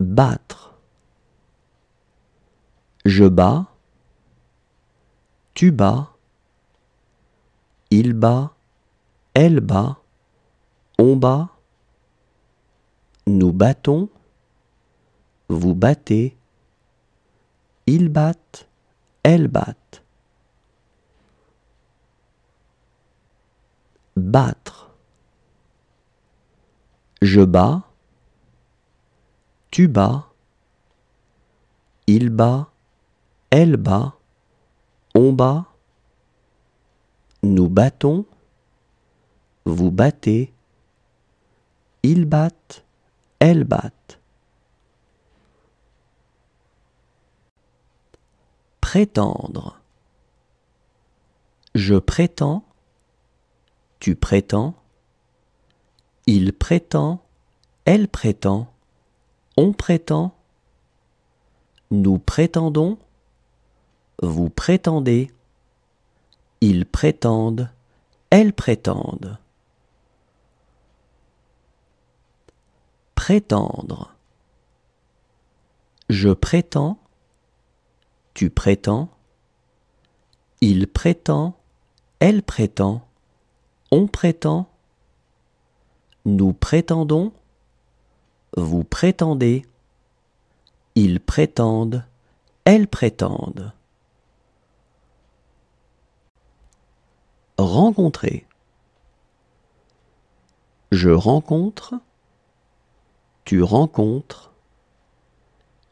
battre. Je bats, tu bats, il bat, elle bat, on bat, nous battons, vous battez, ils battent, elles battent. Battre. Je bats, tu bats, il bat, elle bat, on bat, nous battons, vous battez, ils battent, elles battent. Prétendre. Je prétends, tu prétends, il prétend, elle prétend, on prétend, nous prétendons, vous prétendez, ils prétendent, elles prétendent. Prétendre. Je prétends, tu prétends, il prétend, elle prétend, on prétend, nous prétendons, vous prétendez, ils prétendent, elles prétendent. Rencontrer. Je rencontre, tu rencontres,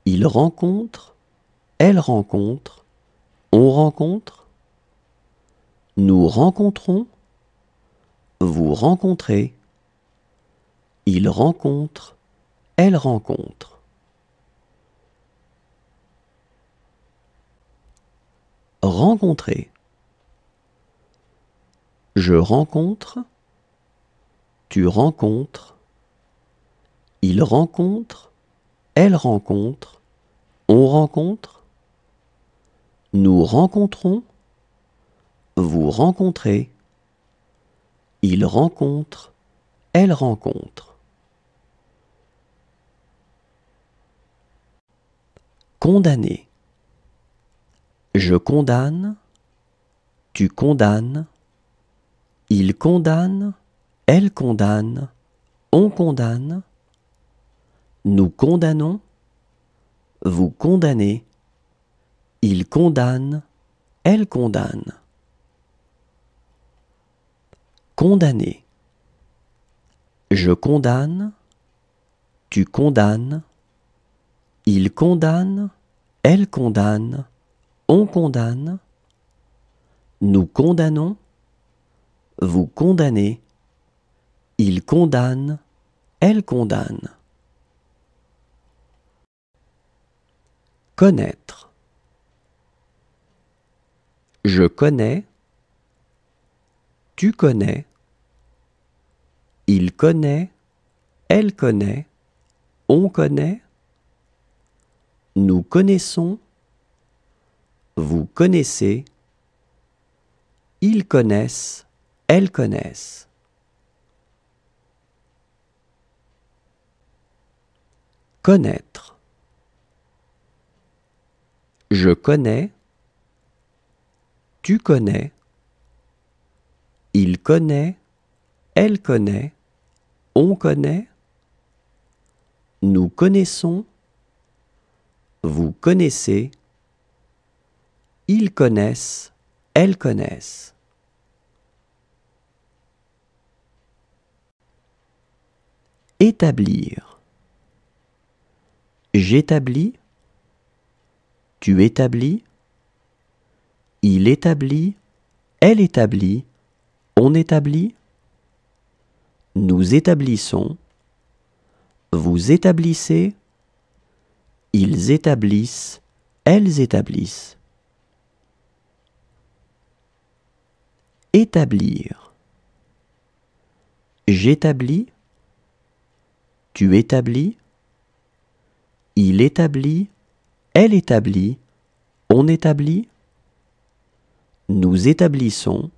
il rencontre, elle rencontre, on rencontre, nous rencontrons, vous rencontrez, il rencontre, elle rencontre. Rencontrer. Je rencontre, tu rencontres, il rencontre, elle rencontre, on rencontre, nous rencontrons, vous rencontrez, il rencontre, elle rencontre. Condamner. Je condamne, tu condamnes, il condamne, elle condamne, on condamne, nous condamnons, vous condamnez, il condamne, elle condamne. Condamner. Je condamne, tu condamnes, il condamne, elle condamne, on condamne, nous condamnons, vous condamnez, il condamne, elle condamne. Connaître. Je connais, tu connais, il connaît, elle connaît, on connaît, nous connaissons, vous connaissez, ils connaissent, elles connaissent. Connaître. Je connais, tu connais, il connaît, elle connaît, on connaît, nous connaissons, vous connaissez, ils connaissent, elles connaissent. Établir. J'établis, tu établis, il établit, elle établit, on établit, nous établissons, vous établissez, ils établissent, elles établissent. Établir. J'établis, tu établis, il établit, elle établit, on établit, nous établissons,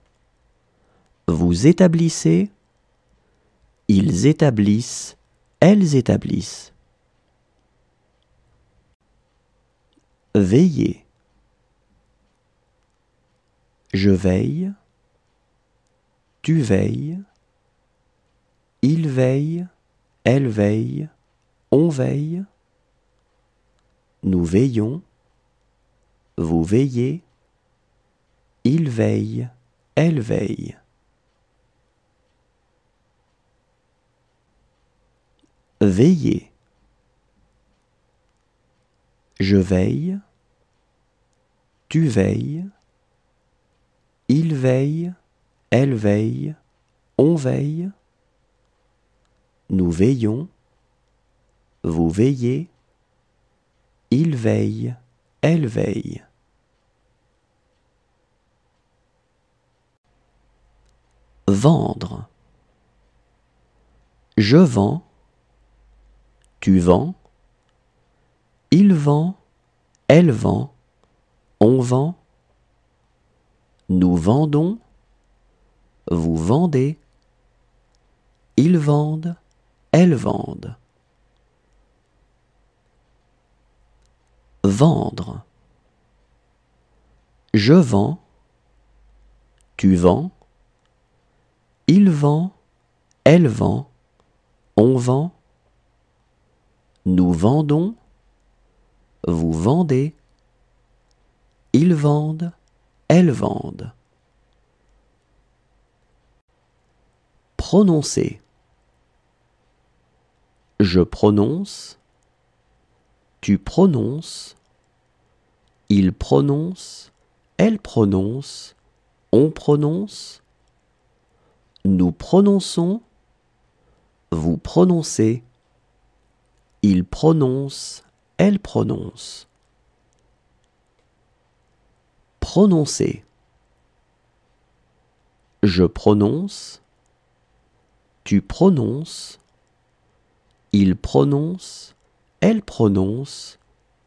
vous établissez, ils établissent, elles établissent. Veiller. Je veille. Tu veilles. Il veille. Elle veille. On veille. Nous veillons. Vous veillez. Il veille. Elle veille. Veiller. Je veille. Tu veilles. Il veille. Elle veille. On veille. Nous veillons. Vous veillez. Il veille. Elle veille. Vendre. Je vends. Tu vends. Il vend. Elle vend. On vend. Nous vendons. Vous vendez. Ils vendent. Elles vendent. Vendre. Je vends. Tu vends. Il vend. Elle vend. On vend. Nous vendons. Vous vendez. Ils vendent. Elles vendent. Prononcer. Je prononce. Tu prononces. Il prononce. Elle prononce. On prononce. Nous prononçons. Vous prononcez. Il prononce. Elle prononce. Prononcer. Je prononce. Tu prononces. Il prononce. Elle prononce.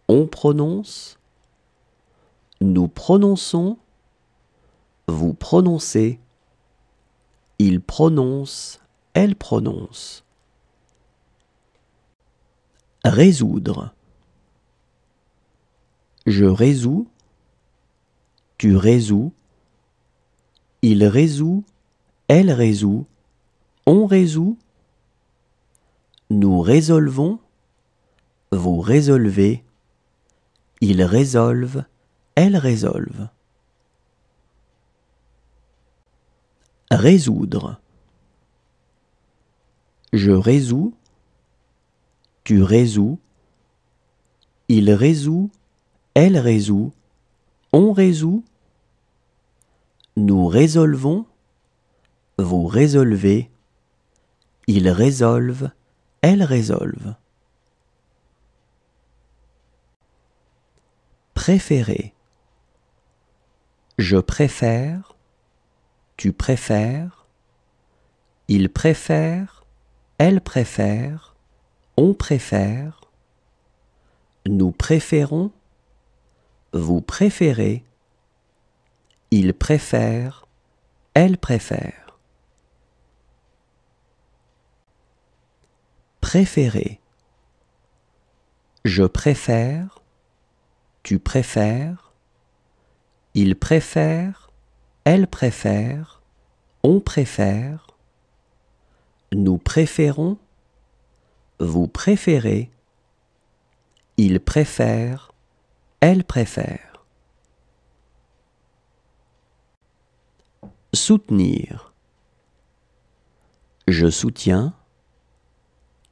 On prononce. Nous prononçons. Vous prononcez. Il prononce. Elle prononce. Résoudre. Je résous. Tu résous. Il résout. Elle résout. On résout. Nous résolvons. Vous résolvez. Ils résolvent. Elles résolvent. Résoudre. Je résous. Tu résous. Il résout. Elle résout. On résout. Nous résolvons. Vous résolvez. Ils résolvent. Elles résolvent. Préférer. Je préfère. Tu préfères. Il préfère. Elle préfère. On préfère. Nous préférons. Vous préférez. Il préfère. Elle préfère. Préférer. Je préfère. Tu préfères. Il préfère. Elle préfère. On préfère. Nous préférons. Vous préférez. Il préfère. Elle préfère. Soutenir. Je soutiens.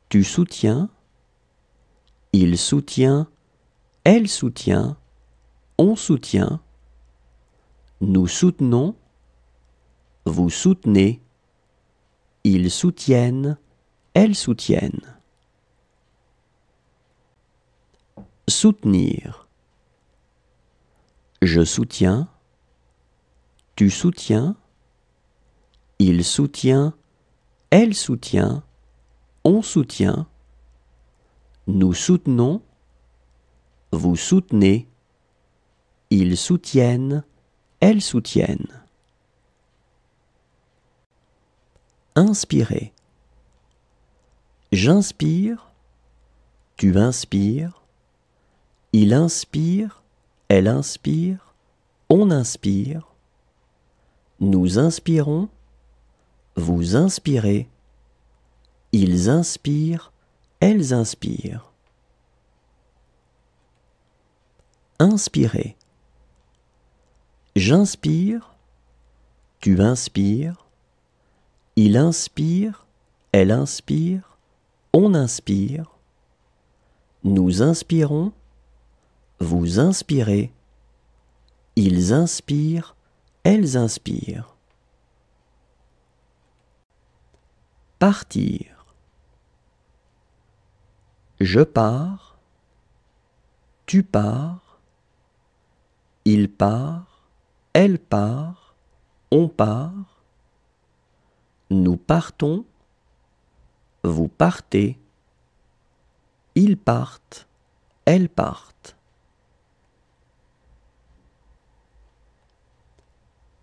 Tu soutiens. Il soutient. Elle soutient. On soutient. Nous soutenons. Vous soutenez. Ils soutiennent. Elles soutiennent. Soutenir. Je soutiens. Tu soutiens. Il soutient. Elle soutient. On soutient. Nous soutenons. Vous soutenez. Ils soutiennent. Elles soutiennent. Inspirer. J'inspire. Tu inspires. Il inspire. elle inspire, on inspire. Nous inspirons, vous inspirez. Ils inspirent, elles inspirent. Inspirer. J'inspire, tu inspires. Il inspire, elle inspire, on inspire. Nous inspirons, vous inspirez. Ils inspirent, elles inspirent. Partir. Je pars, tu pars, il part, elle part, on part. Nous partons, vous partez, ils partent, elles partent.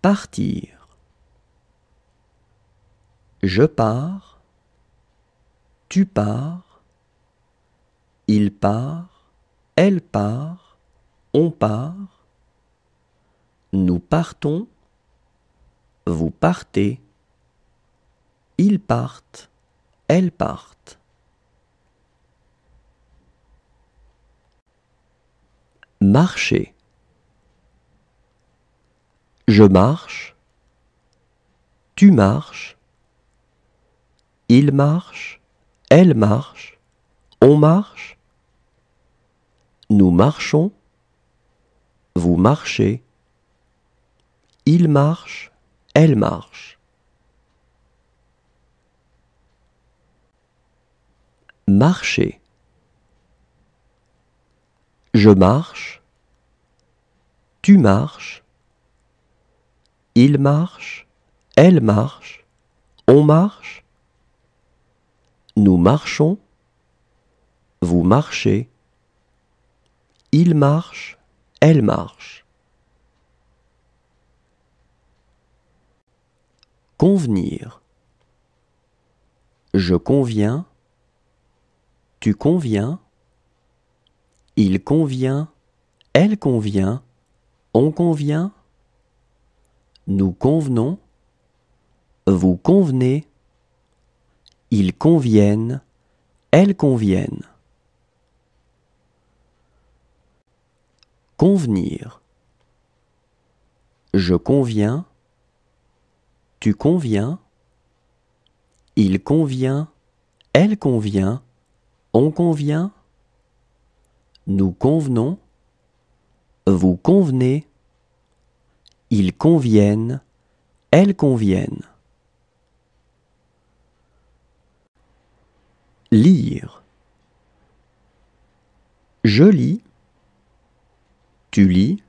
Partir. Je pars, tu pars, il part, elle part, on part. Nous partons, vous partez, ils partent, elles partent. Marcher. Je marche, tu marches, il marche, elle marche, on marche. Nous marchons, vous marchez, il marche, elle marche. Marcher. Je marche, tu marches, il marche, elle marche, on marche. Nous marchons, vous marchez, il marche, elle marche. Convenir. Je conviens, tu conviens, il convient, elle convient, on convient. Nous convenons, vous convenez, ils conviennent, elles conviennent. Convenir. Je conviens, tu conviens, il convient, elle convient, on convient. Nous convenons, vous convenez, ils conviennent, elles conviennent. Lire. Je lis, tu lis,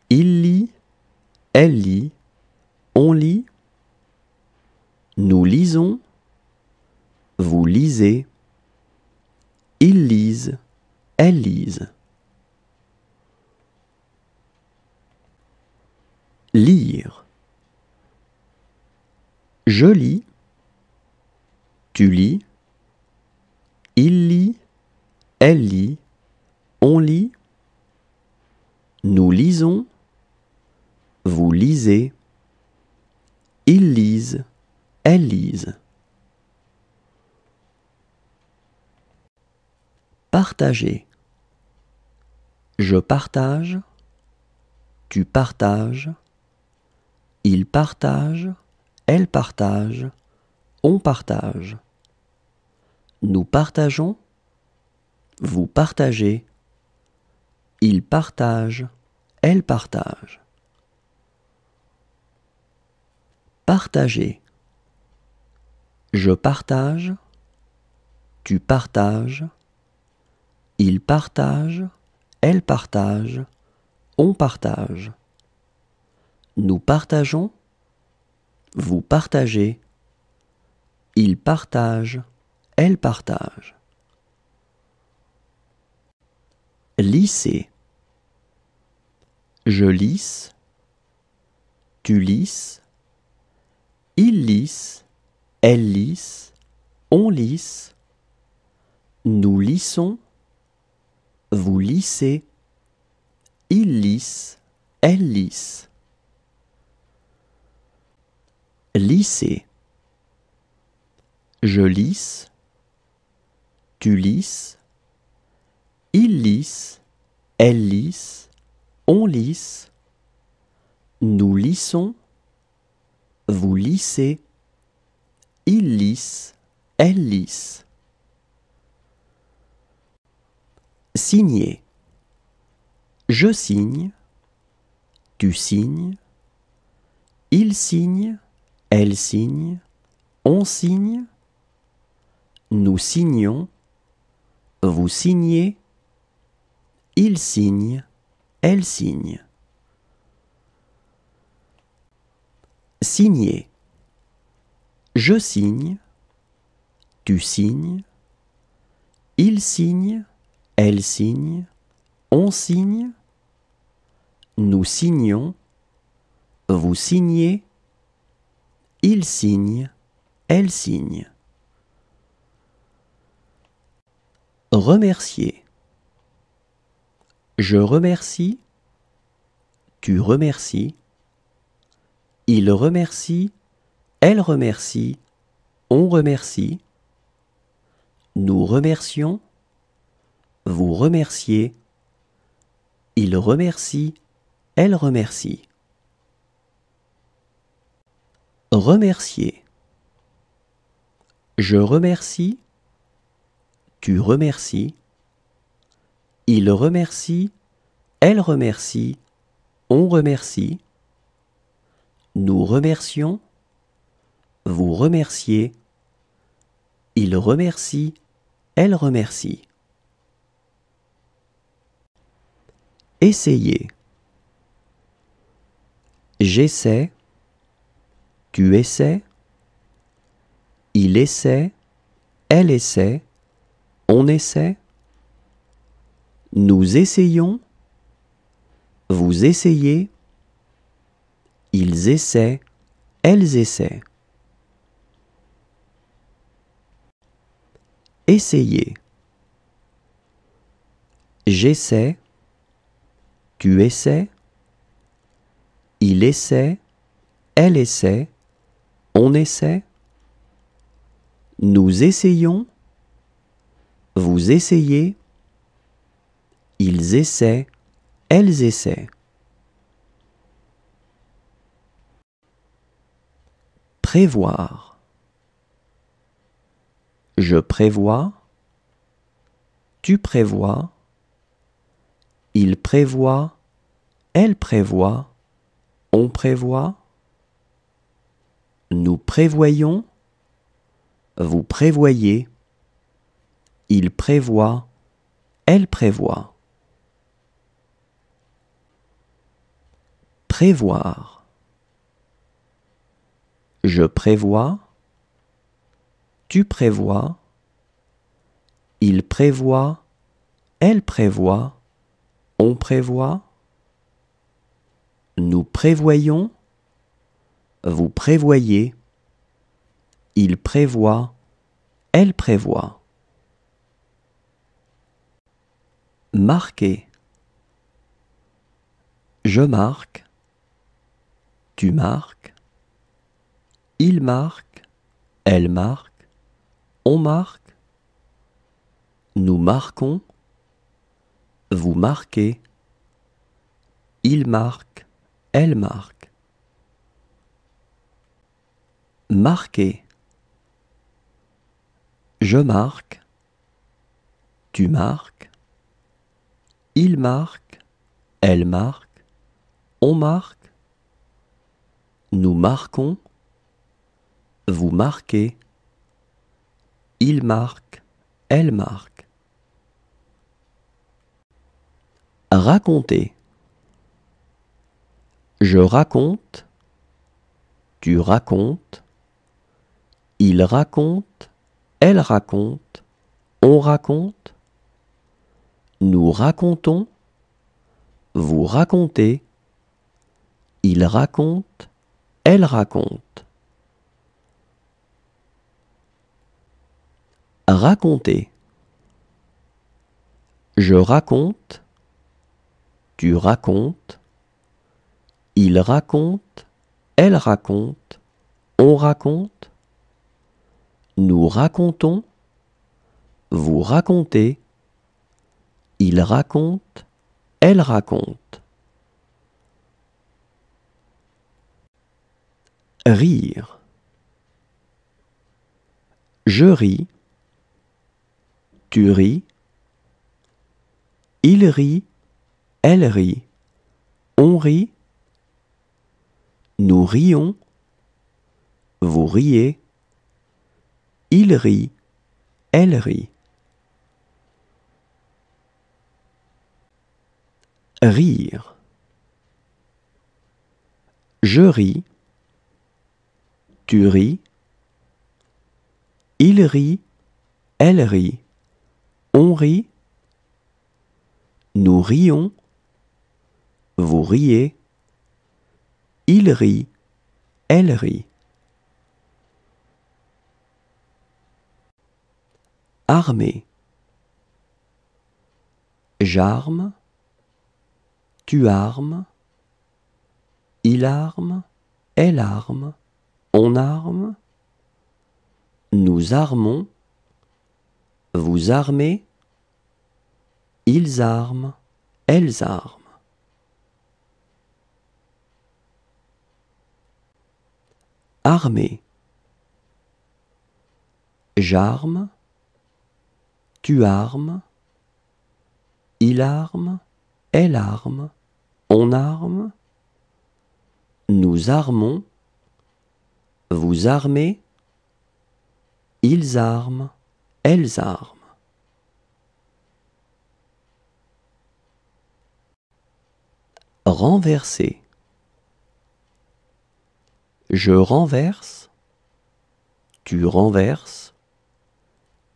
il lit, elle lit, on lit. Nous lisons, vous lisez, ils lisent, elles lisent. Lire. Je lis, tu lis, il lit, elle lit, on lit. Nous lisons, vous lisez, ils lisent, elles lisent. Partager. Je partage, tu partages, il partage, elle partage, on partage. Nous partageons, vous partagez, il partage, elle partage. Partager. Je partage, tu partages, il partage, elle partage, on partage. Nous partageons, vous partagez, il partage, elle partage. Lisser. Je lisse, tu lisses, il lisse, elle lisse, on lisse. Nous lissons, vous lissez, il lisse, elle lisse. Lisser. Je lisse, tu lisses, il lisse, elle lisse, on lisse, nous lissons, vous lissez, il lisse, elle lisse. Signer. Je signe, tu signes, il signe, elle signe, on signe, nous signons, vous signez, il signe, elle signe. Signer. Je signe, tu signes, il signe, elle signe, on signe, nous signons, vous signez, il signe, elle signe. Remercier. Je remercie, tu remercies, il remercie, elle remercie, on remercie, nous remercions, vous remerciez, il remercie, elle remercie. Remercier. Je remercie, tu remercies, il remercie, elle remercie, on remercie, nous remercions, vous remerciez, il remercie, elle remercie. Essayer. J'essaie, tu essaies, il essaie, elle essaie, on essaie, nous essayons, vous essayez, ils essaient, elles essaient. Essayer. J'essaie, tu essaies, il essaie, elle essaie, on essaie, nous essayons, vous essayez, ils essaient, elles essaient. Prévoir. Je prévois, tu prévois, il prévoit, elle prévoit, on prévoit, nous prévoyons, vous prévoyez, il prévoit, elle prévoit. Prévoir. Je prévois, tu prévois, il prévoit, elle prévoit, on prévoit, nous prévoyons, vous prévoyez, il prévoit, elle prévoit. Marquer. Je marque, tu marques, il marque, elle marque, on marque, nous marquons, vous marquez, il marque, elle marque. Marquer. Je marque, tu marques, il marque, elle marque, on marque, nous marquons, vous marquez, il marque, elle marque. Raconter. Je raconte, tu racontes, il raconte, elle raconte, on raconte, nous racontons, vous racontez, il raconte, elle raconte. Raconter. Je raconte, tu racontes, il raconte, elle raconte, on raconte, nous racontons, vous racontez, il raconte, elle raconte. Rire. Je ris, tu ris, il rit, elle rit, on rit, nous rions, vous riez, il rit, elle rit. Rire. Je ris, tu ris, il rit, elle rit, on rit, nous rions, vous riez, il rit, elle rit. Armer. J'arme, tu armes, il arme, elle arme, on arme, nous armons, vous armez, ils arment, elles arment. Armer. J'arme, tu armes, il arme, elle arme, on arme, nous armons, vous armez, ils arment, elles arment. Renverser. Je renverse, tu renverses,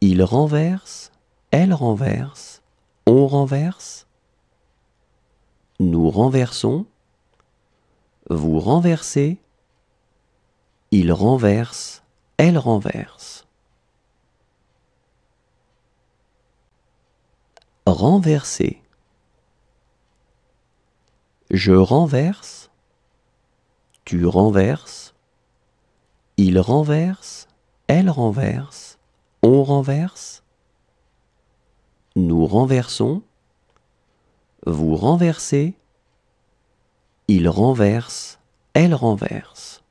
il renverse, elle renverse, on renverse, nous renversons, vous renversez, il renverse, elle renverse. Renverser. Je renverse, tu renverses, il renverse, elle renverse, on renverse, nous renversons, vous renversez, il renverse, elle renverse.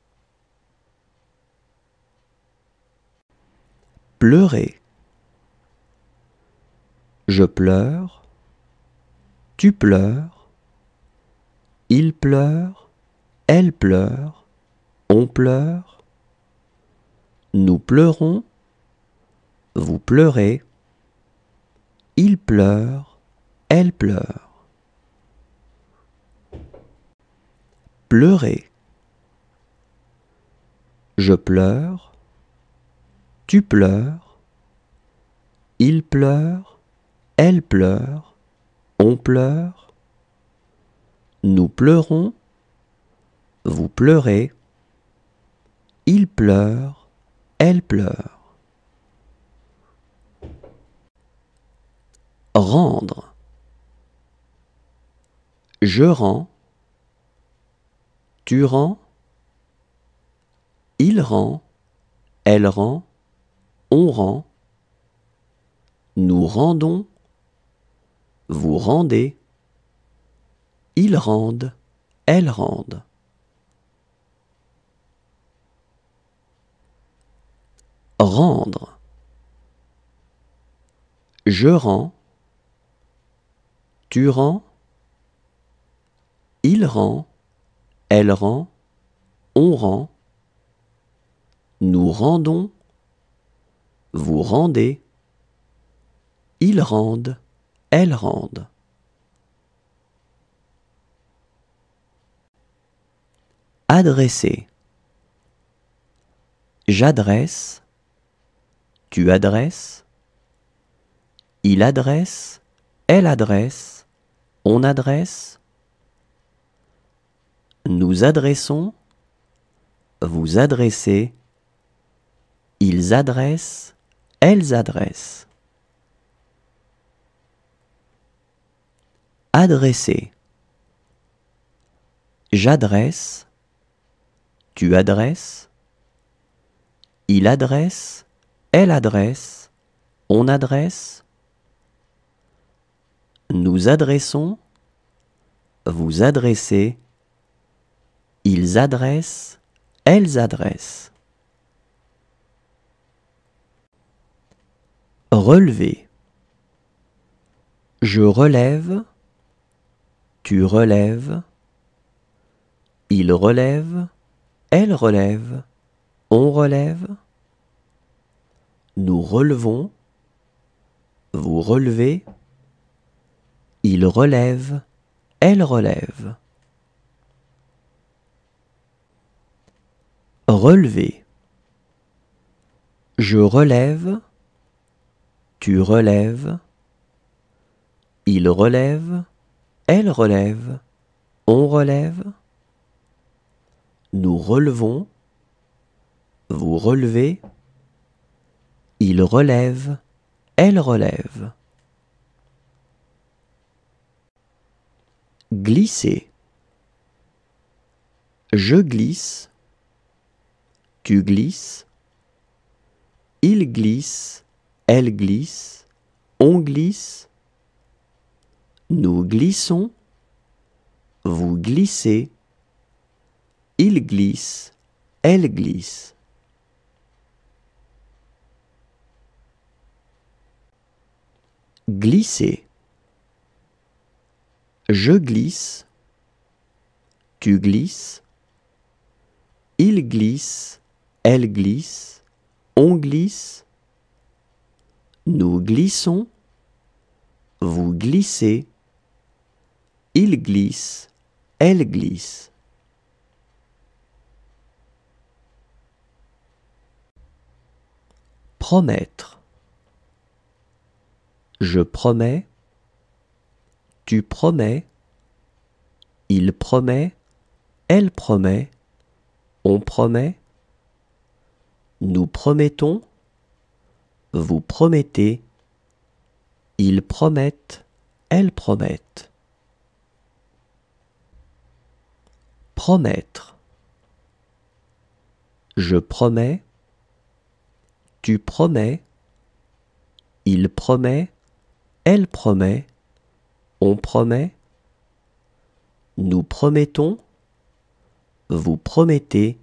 Pleurer. Je pleure, tu pleures, il pleure, elle pleure, on pleure, nous pleurons, vous pleurez, il pleure, elle pleure. Pleurer. Je pleure, tu pleures, il pleure, elle pleure, on pleure, nous pleurons, vous pleurez, il pleure, elle pleure. Rendre. Je rends, tu rends, il rend, elle rend, on rend, nous rendons, vous rendez, ils rendent, elles rendent. Rendre. Je rends, tu rends, il rend, elle rend, on rend, nous rendons, vous rendez, ils rendent, elles rendent. Adresser. J'adresse, tu adresses, il adresse, elle adresse, on adresse, nous adressons, vous adressez, ils adressent, elles adressent. Adresser. J'adresse, tu adresses, il adresse, elle adresse, on adresse, nous adressons, vous adressez, ils adressent, elles adressent. Relever. Je relève, tu relèves, il relève, elle relève, on relève, nous relevons, vous relevez, il relève, elle relève. Relever. Je relève, tu relèves, il relève, elle relève, on relève, nous relevons, vous relevez, il relève, elle relève. Glisser. Je glisse, tu glisses, il glisse, elle glisse, on glisse, nous glissons, vous glissez, il glisse, elle glisse. Glisser. Je glisse, tu glisses, il glisse, elle glisse, on glisse, nous glissons, vous glissez, il glisse, elle glisse. Promettre. Je promets, tu promets, il promet, elle promet, on promet, nous promettons, vous promettez, ils promettent, elles promettent. Promettre. Je promets, tu promets, il promet, elle promet, on promet, nous promettons, vous promettez,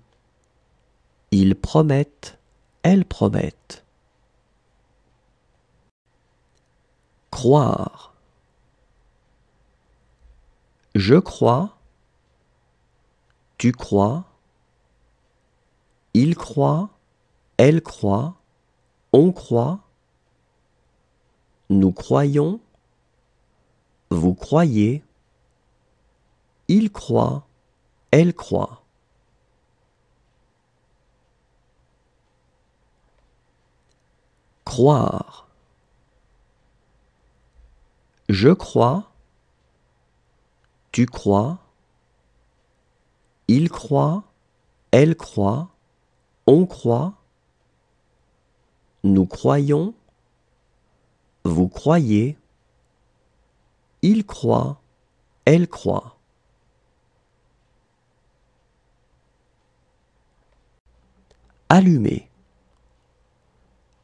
ils promettent, elles promettent. Croire. Je crois, tu crois, il croit, elle croit, on croit, nous croyons, vous croyez, il croit, elle croit. Croire. Je crois, tu crois, il croit, elle croit, on croit, nous croyons, vous croyez, il croit, elle croit. Allumer.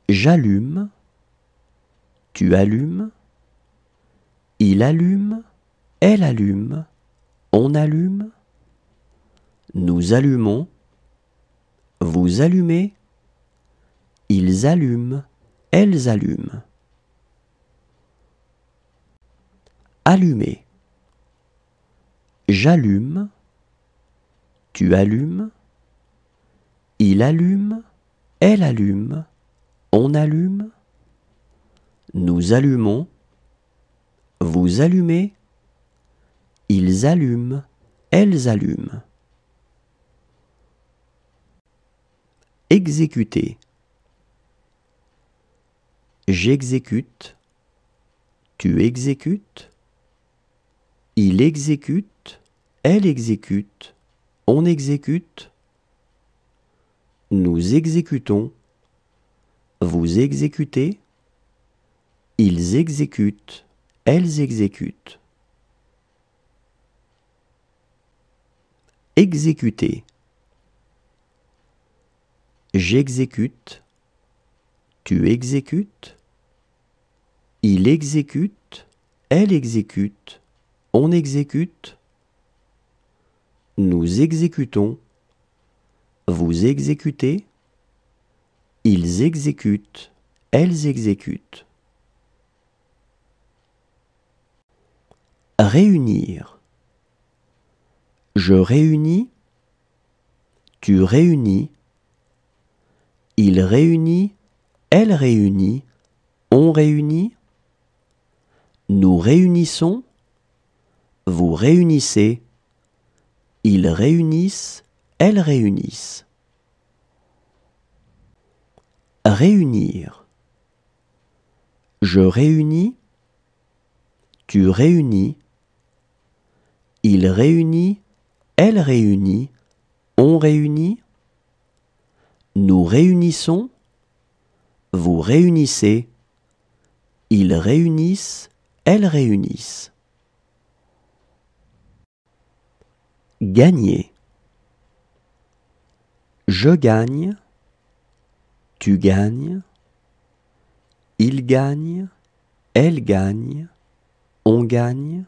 J'allume, tu allumes, il allume, elle allume, on allume, nous allumons, vous allumez, ils allument, elles allument. Allumer. J'allume, tu allumes, il allume, elle allume, on allume, nous allumons, vous allumez, ils allument, elles allument. Exécuter. J'exécute, tu exécutes, il exécute, elle exécute, on exécute, nous exécutons, vous exécutez, ils exécutent, elles exécutent. exécuter. J'exécute, tu exécutes, il exécute, elle exécute, on exécute, nous exécutons, vous exécutez, ils exécutent, elles exécutent. Réunir. Je réunis, tu réunis, il réunit, elle réunit, on réunit, nous réunissons, vous réunissez, ils réunissent, elles réunissent. Réunir. Je réunis, tu réunis, il réunit, elle réunit, on réunit, nous réunissons, vous réunissez, ils réunissent, elles réunissent. Gagner. Je gagne, tu gagnes, il gagne, elle gagne, on gagne,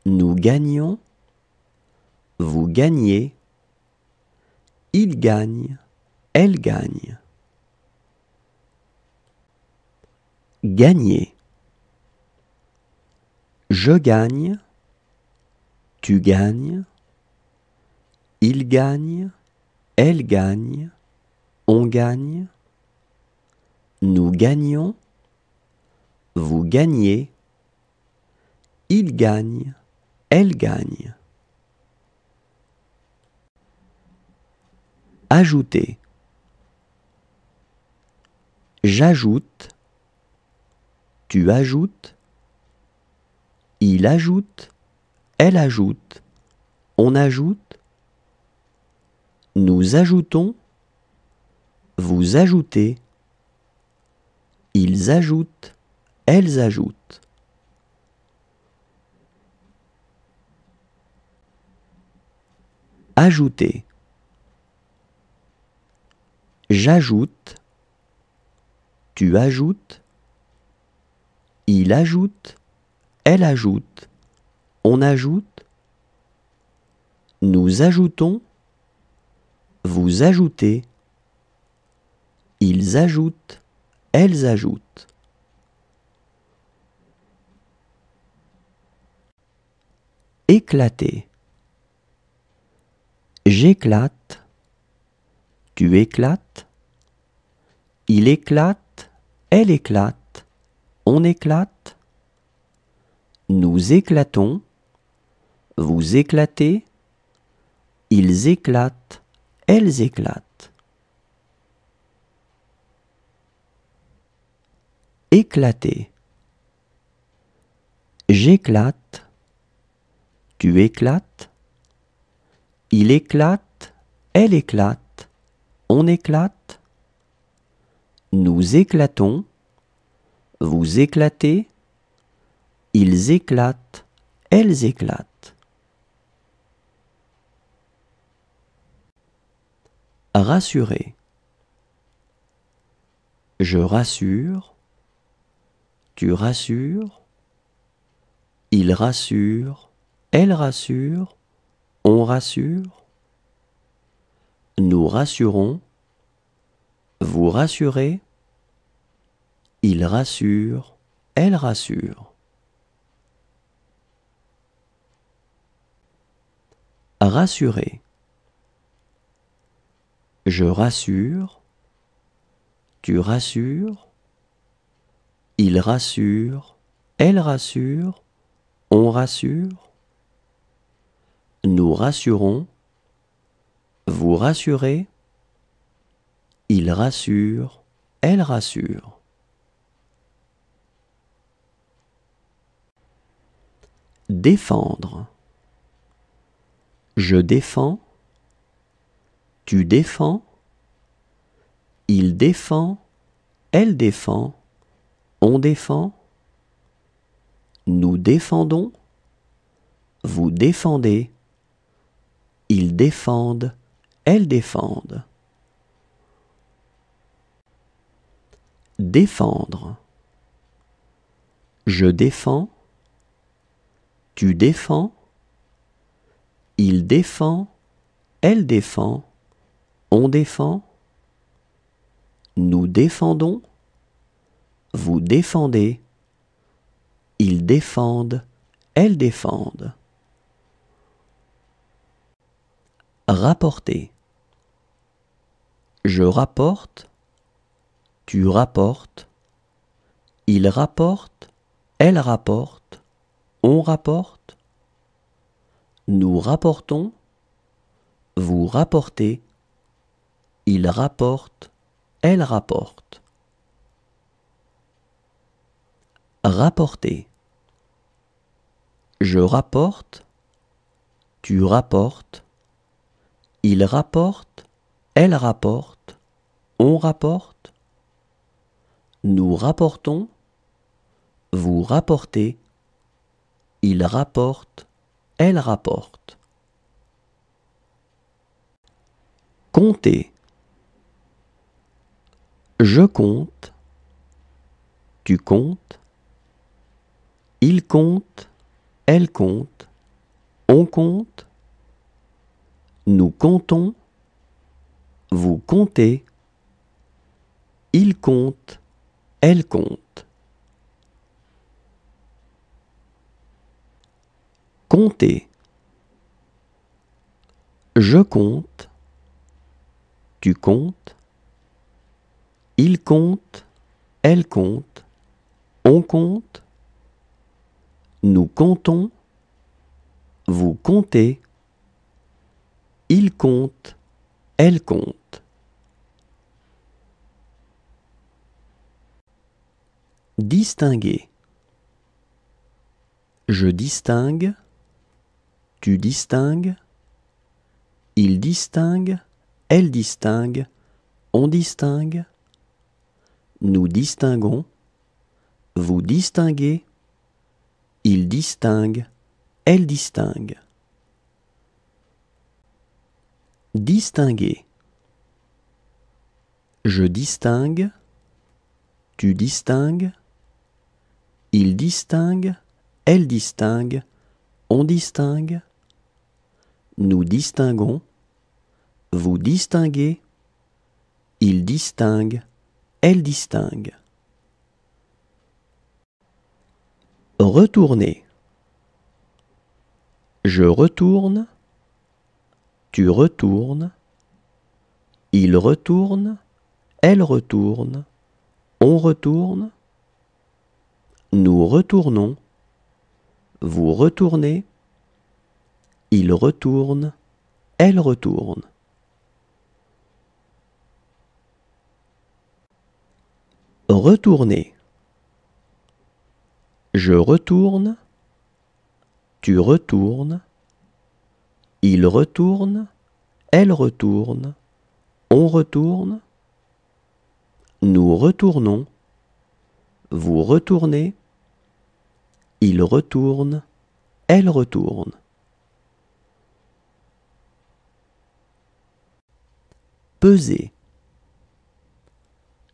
nous gagnons, vous gagnez, il gagne, elle gagne. Gagner. Je gagne, tu gagnes, il gagne, elle gagne, on gagne, nous gagnons, vous gagnez, il gagne, elle gagne. Ajouter. J'ajoute, tu ajoutes, il ajoute, elle ajoute, on ajoute, nous ajoutons, vous ajoutez, ils ajoutent, elles ajoutent. Ajouter. J'ajoute, tu ajoutes, il ajoute, elle ajoute, on ajoute, nous ajoutons, vous ajoutez, ils ajoutent, elles ajoutent. Éclater. J'éclate, tu éclates, il éclate, elle éclate, on éclate, nous éclatons, vous éclatez, ils éclatent, elles éclatent. Éclater. J'éclate, tu éclates, il éclate, elle éclate, on éclate, nous éclatons, vous éclatez, ils éclatent, elles éclatent. Rassurer. Je rassure, tu rassures, il rassure, elle rassure, on rassure, nous rassurons, vous rassurez, il rassure, elle rassure. Rassurer. Je rassure, tu rassures, il rassure, elle rassure, on rassure, nous rassurons, vous rassurez, il rassure, elle rassure. Défendre. Je défends, tu défends, il défend, elle défend, on défend, nous défendons, vous défendez, Ils défendent, elles défendent. Défendre. Je défends. Tu défends. Il défend. Elle défend. On défend. Nous défendons. Vous défendez. Ils défendent. Elles défendent. Rapporter. Je rapporte. Tu rapportes. Il rapporte. Elle rapporte. On rapporte. Nous rapportons. Vous rapportez. Il rapporte. Elle rapporte. Rapporter. Je rapporte. Tu rapportes. Il rapporte. Elle rapporte. On rapporte. Nous rapportons. Vous rapportez. Il rapporte. Elle rapporte. Compter. Je compte. Tu comptes. Il compte. Elle compte. On compte. Nous comptons. Vous comptez. Il compte. Elle compte. Compter. Je compte. Tu comptes. Il compte. Elle compte. On compte. Nous comptons. Vous comptez. Il compte. Elle compte. Distinguer. Je distingue. Tu distingues. Il distingue. Elle distingue. On distingue. Nous distinguons. Vous distinguez. Il distingue. Elle distingue. Distinguer. Je distingue. Tu distingues. Il distingue. Elle distingue. On distingue. Nous distinguons. Vous distinguez. Il distingue. Elle distingue. Retourner. Je retourne. Tu retournes. Il retourne. Elle retourne. On retourne. Nous retournons. Vous retournez. Il retourne. Elle retourne. Retourner. Je retourne. Tu retournes. Il retourne. Elle retourne. On retourne. Nous retournons. Vous retournez. Il retourne. Elle retourne. Peser.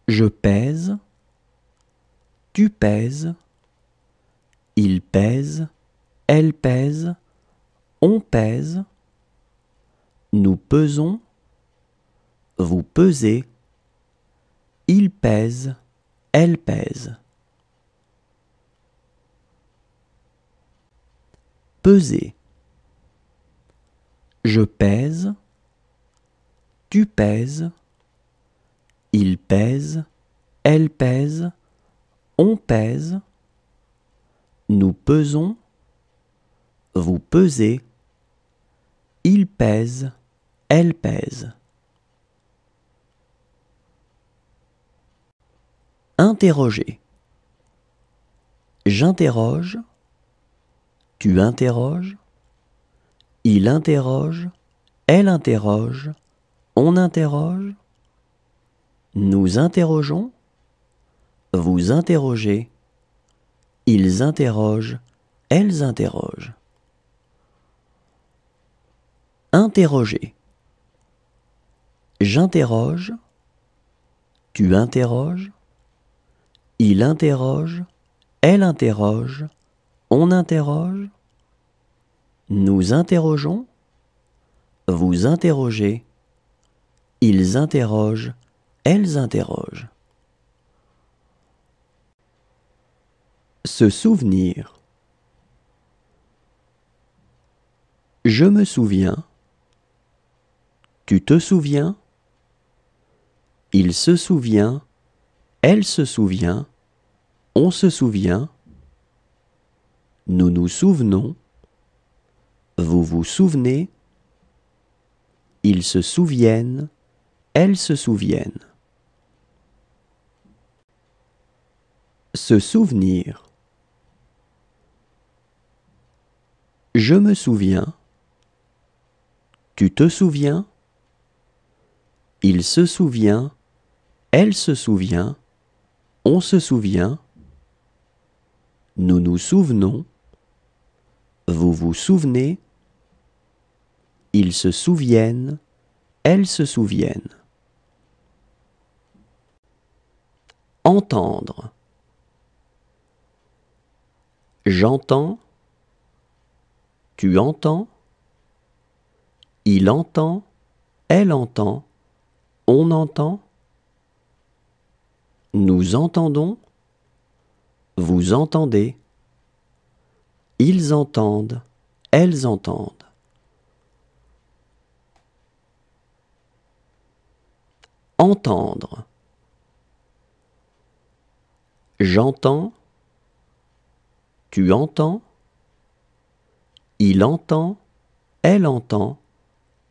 Je pèse. Tu pèses. Il pèse. Elle pèse. On pèse. Nous pesons. Vous pesez. Il pèse. Elle pèse. Peser. Je pèse. Tu pèses. Il pèse. Elle pèse. On pèse. Nous pesons. Vous pesez. Il pèse. Elle pèse. Interroger. J'interroge. Tu interroges. Il interroge. Elle interroge. On interroge. Nous interrogeons. Vous interrogez. Ils interrogent. Elles interrogent. Interroger. J'interroge. Tu interroges. Il interroge. Elle interroge. On interroge. Nous interrogeons. Vous interrogez. Ils interrogent. Elles interrogent. Se souvenir. Je me souviens. Tu te souviens. Il se souvient. Elle se souvient. On se souvient. Nous nous souvenons. Vous vous souvenez. Ils se souviennent. Elles se souviennent. Se souvenir. Je me souviens. Tu te souviens. Il se souvient. Elle se souvient. On se souvient. Nous nous souvenons. Vous vous souvenez. Ils se souviennent. Elles se souviennent. Entendre. J'entends. Tu entends. Il entend. Elle entend. On entend. Nous entendons. Vous entendez. Ils entendent. Elles entendent. Entendre. J'entends. Tu entends. Il entend. Elle entend.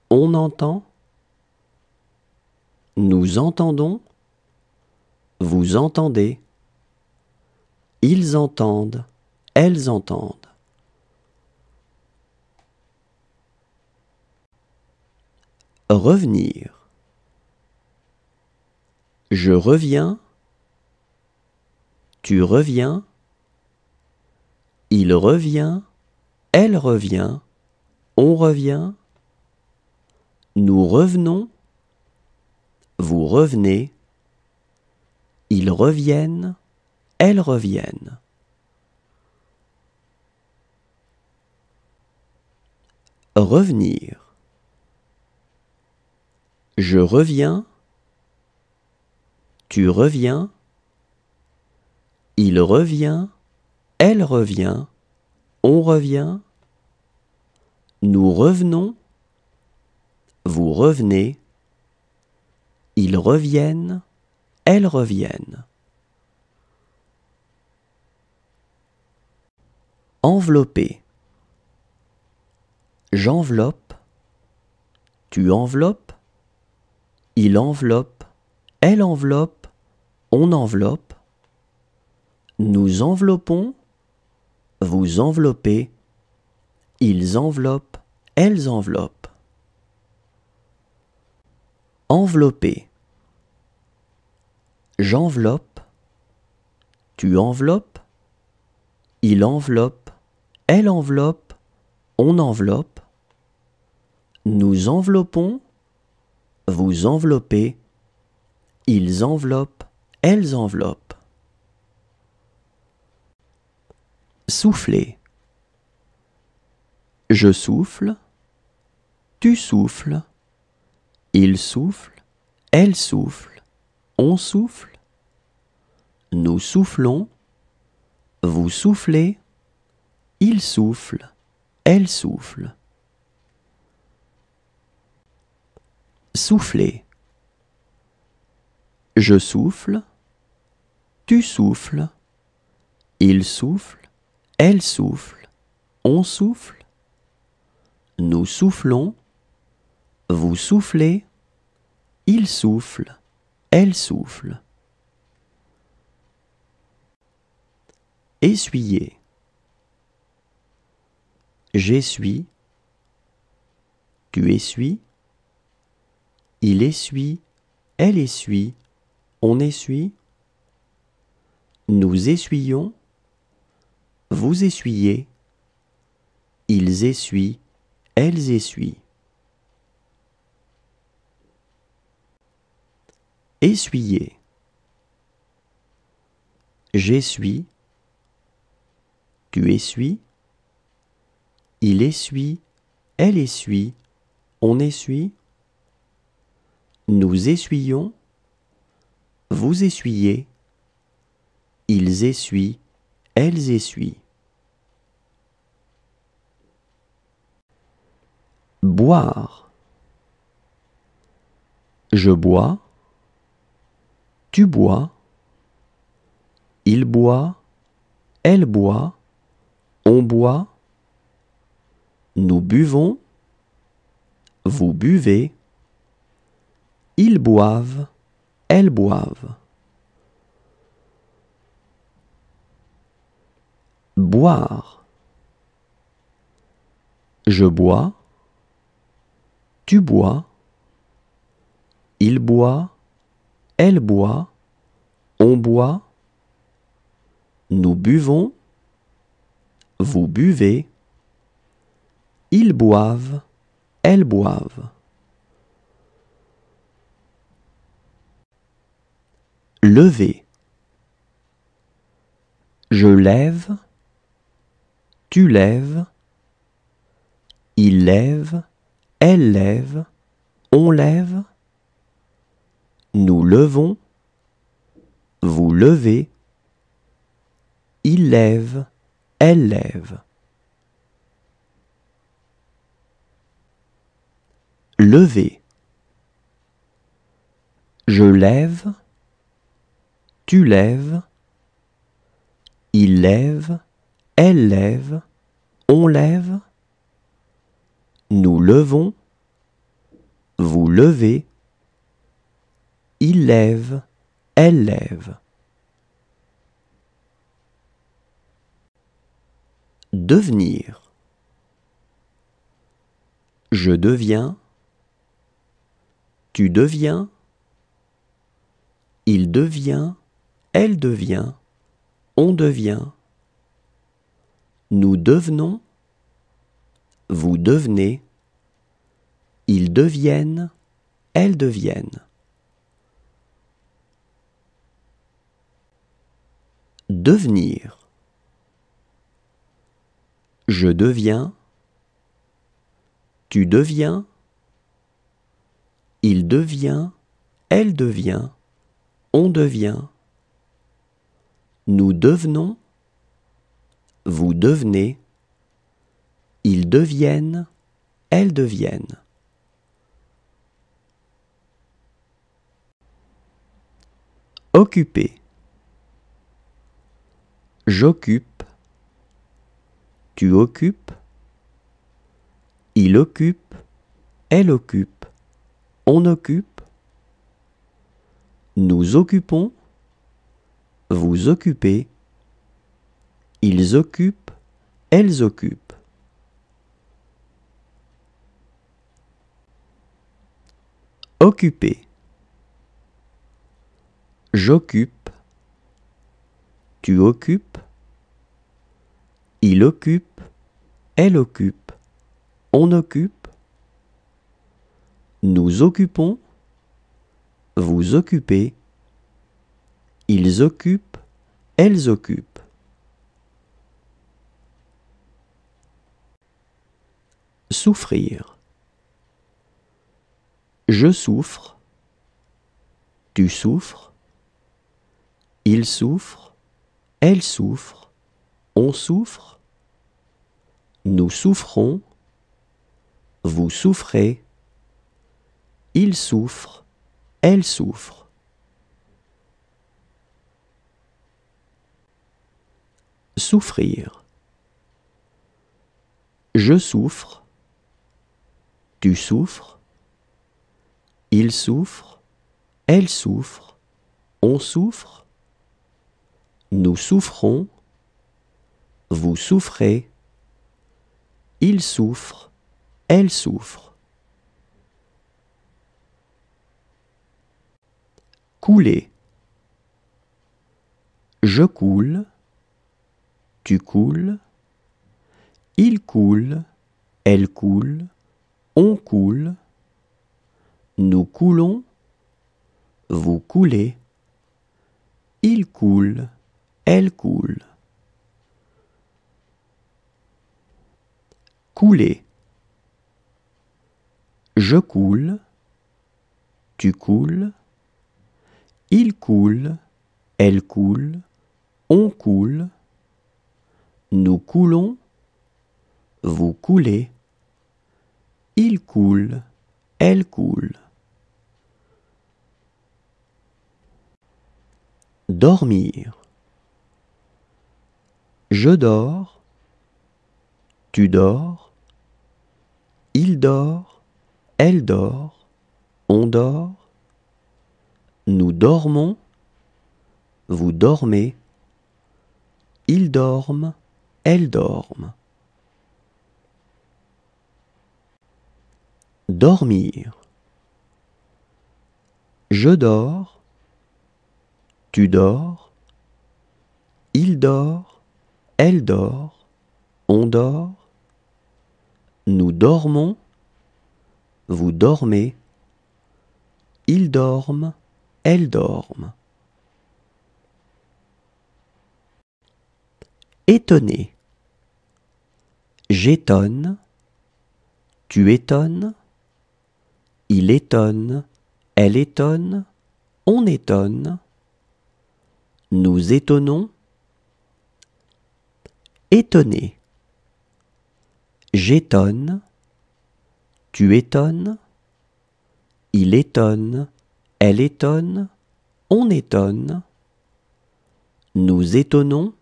On entend. Nous entendons. Vous entendez. Ils entendent. Elles entendent. Revenir. Je reviens. Tu reviens. Il revient. Elle revient. On revient. Nous revenons. Vous revenez. Ils reviennent. Elles reviennent. Revenir. Je reviens. Tu reviens. Il revient. Elle revient. On revient. Nous revenons. Vous revenez. Ils reviennent. Elles reviennent. Envelopper. J'enveloppe. Tu enveloppes. Il enveloppe. Elle enveloppe. On enveloppe. Nous enveloppons. Vous enveloppez. Ils enveloppent. Elles enveloppent. Envelopper. J'enveloppe. Tu enveloppes. Il enveloppe. Elle enveloppe. On enveloppe. Nous enveloppons. Vous enveloppez. Ils enveloppent. Elles enveloppent. Souffler. Je souffle. Tu souffles. Il souffle. Elle souffle. On souffle. Nous soufflons. Vous soufflez. Il souffle. Elle souffle. Souffler. Je souffle. Tu souffles. Il souffle. Elle souffle. On souffle. Nous soufflons. Vous soufflez. Il souffle. Elle souffle. Essuyer. J'essuie. Tu essuies. Il essuie. Elle essuie. On essuie. Nous essuyons. Vous essuyez. Ils essuient. Elles essuient. essuyer. J'essuie, tu essuies, il essuie, elle essuie, on essuie. Nous essuyons, vous essuyez, ils essuient, elles essuient. Boire. Je bois, tu bois, il boit, elle boit, on boit. Nous buvons, vous buvez, ils boivent, elles boivent. Boire. Je bois, tu bois, il boit, elle boit, on boit. Nous buvons, vous buvez, ils boivent, elles boivent. Lever. Je lève, tu lèves, il lève, elle lève, on lève. Nous levons, vous levez, il lève, elle lève. Lever. Je lève, tu lèves, il lève, elle lève, on lève. Nous levons, vous levez, il lève, elle lève. Devenir. Je deviens, tu deviens, il devient, elle devient, on devient. Nous devenons, vous devenez, ils deviennent, elles deviennent. Devenir. Je deviens, tu deviens, il devient, elle devient, on devient. Nous devenons, vous devenez, ils deviennent, elles deviennent. Occuper. J'occupe, tu occupes, il occupe, elle occupe, on occupe. Nous occupons, vous occupez, ils occupent, elles occupent. Occuper. J'occupe, tu occupes, il occupe, elle occupe, on occupe. Nous occupons, vous occupez, ils occupent, elles occupent. Souffrir. Je souffre, tu souffres, il souffre, elle souffre, on souffre. Nous souffrons, vous souffrez, il souffre, elle souffre. Souffrir. Je souffre, tu souffres, il souffre, elle souffre, on souffre. Nous souffrons, vous souffrez, il souffre, elle souffre. Couler. Je coule, tu coules, il coule, elle coule, on coule. Nous coulons, vous coulez, il coule, elle coule. Couler. Je coule, tu coules, il coule, elle coule, on coule, nous coulons, vous coulez, il coule, elle coule. Dormir. Je dors, tu dors, il dort, elle dort, on dort, nous dormons, vous dormez, ils dorment, elles dorment. Dormir. Je dors, tu dors, il dort, elle dort, on dort, nous dormons, vous dormez, ils dorment, elles dorment. Étonner. J'étonne, tu étonnes, il étonne, elle étonne, on étonne, nous étonnons. Étonner. J'étonne, tu étonnes, il étonne, elle étonne, on étonne, nous étonnons.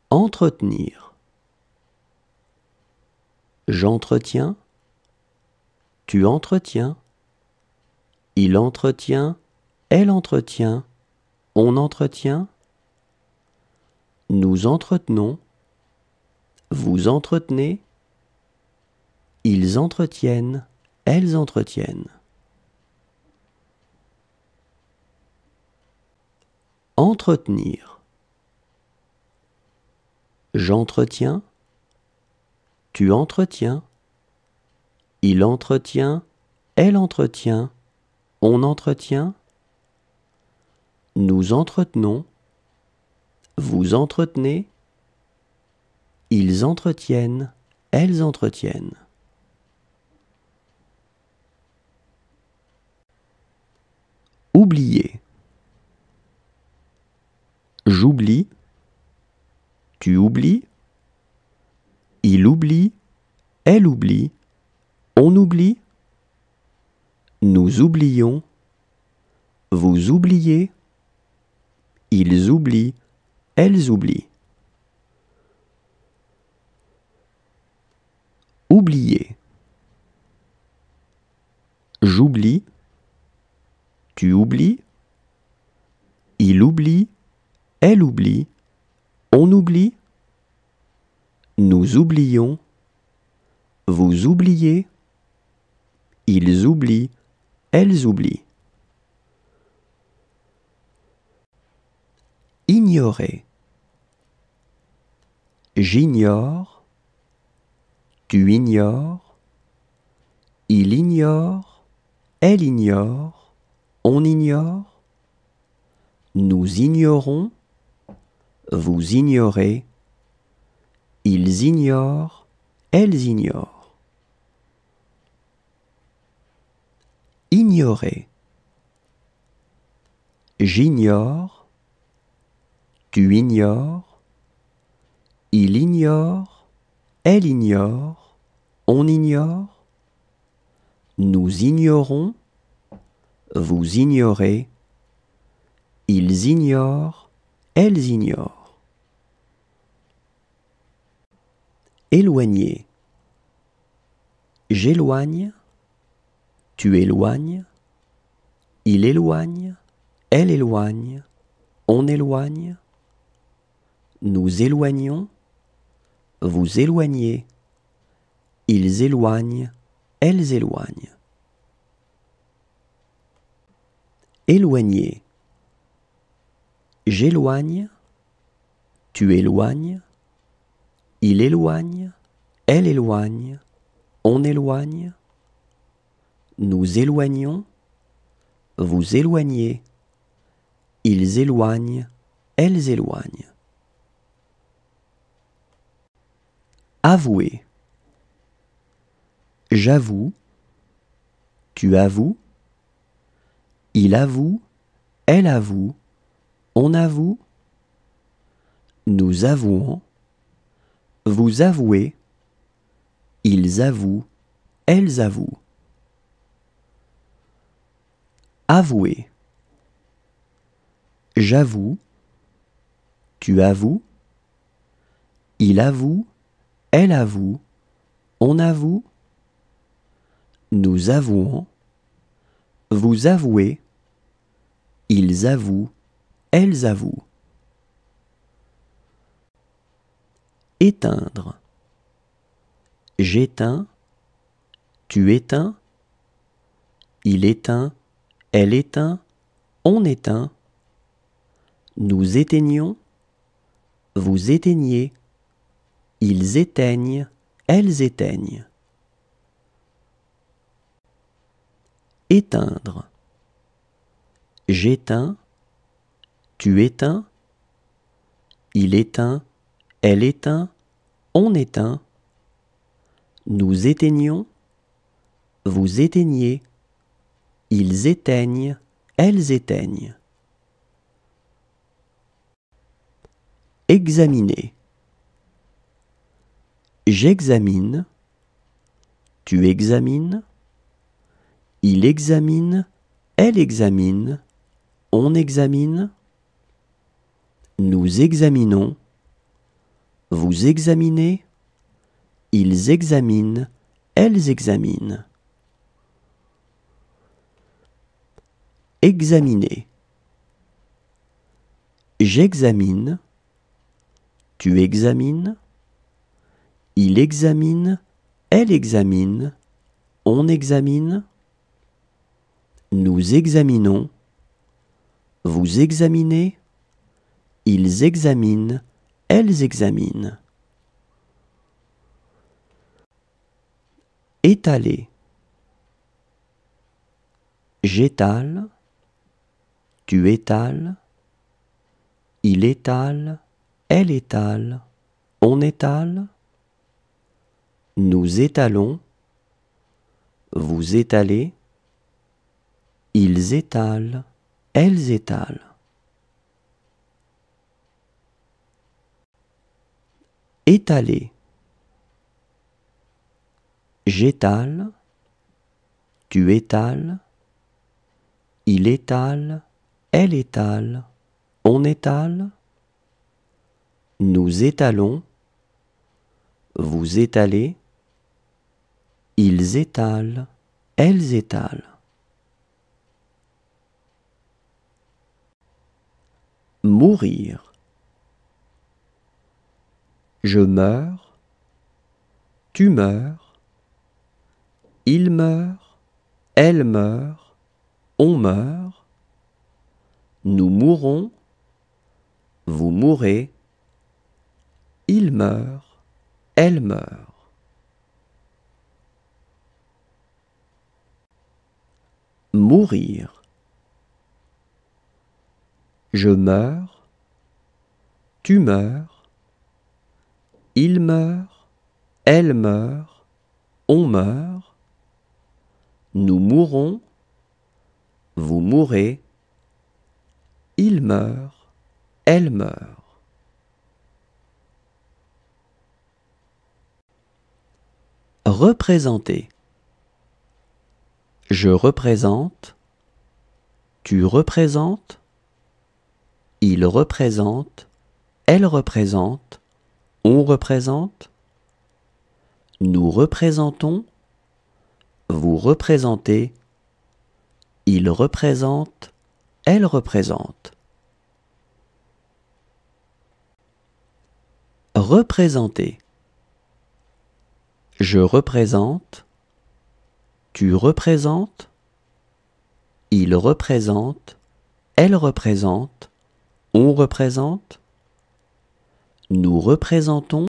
Entretenir. J'entretiens, tu entretiens, il entretient, elle entretient, on entretient, nous entretenons, vous entretenez, ils entretiennent, elles entretiennent. Entretenir. J'entretiens, tu entretiens, il entretient, elle entretient, on entretient, nous entretenons, vous entretenez, ils entretiennent, elles entretiennent. Oublier. J'oublie, tu oublies, il oublie, elle oublie, on oublie, nous oublions, vous oubliez, ils oublient, elles oublient. Oublier. J'oublie, tu oublies, il oublie, elle oublie, on oublie, nous oublions, vous oubliez, ils oublient, elles oublient. Ignorer. J'ignore, tu ignores, il ignore, elle ignore, on ignore, nous ignorons, vous ignorez, ils ignorent, elles ignorent. Ignorer. J'ignore, tu ignores, il ignore, elle ignore, on ignore, nous ignorons, vous ignorez, ils ignorent, elles ignorent. Éloigner. J'éloigne, tu éloignes, il éloigne, elle éloigne, on éloigne, nous éloignons, vous éloignez, ils éloignent, elles éloignent. Éloigner. J'éloigne, tu éloignes, il éloigne, elle éloigne, on éloigne, nous éloignons, vous éloignez, ils éloignent, elles éloignent. Avouer. J'avoue, tu avoues, il avoue, elle avoue, on avoue, nous avouons, vous avouez, ils avouent, elles avouent. Avouer. J'avoue, tu avoues, il avoue, elle avoue, on avoue, nous avouons, vous avouez, ils avouent, elles avouent. Éteindre. J'éteins, tu éteins, il éteint, elle éteint, on éteint, nous éteignons, vous éteignez, ils éteignent, elles éteignent. Éteindre. J'éteins, tu éteins, il éteint, elle éteint, on éteint, nous éteignons, vous éteignez, ils éteignent, elles éteignent. Examiner. J'examine, tu examines, il examine, elle examine, on examine, nous examinons, vous examinez, ils examinent, elles examinent. Examiner. J'examine, tu examines, il examine, elle examine, on examine, nous examinons, vous examinez, ils examinent, elles examinent. Étaler. J'étale, tu étales, il étale, elle étale, on étale, nous étalons, vous étalez, ils étalent, elles étalent. Étaler. J'étale, tu étales, il étale, elle étale, on étale, nous étalons, vous étalez, ils étalent, elles étalent. Mourir. Je meurs, tu meurs, il meurt, elle meurt, on meurt, nous mourrons, vous mourrez, il meurt, elle meurt. Mourir. Je meurs, tu meurs, il meurt, elle meurt, on meurt, nous mourrons, vous mourrez, il meurt, elle meurt. Représenter. Je représente, tu représentes, il représente, elle représente, on représente, nous représentons, vous représentez, il représente, elle représente. Représenter. Je représente, tu représentes, il représente, elle représente, on représente, nous représentons,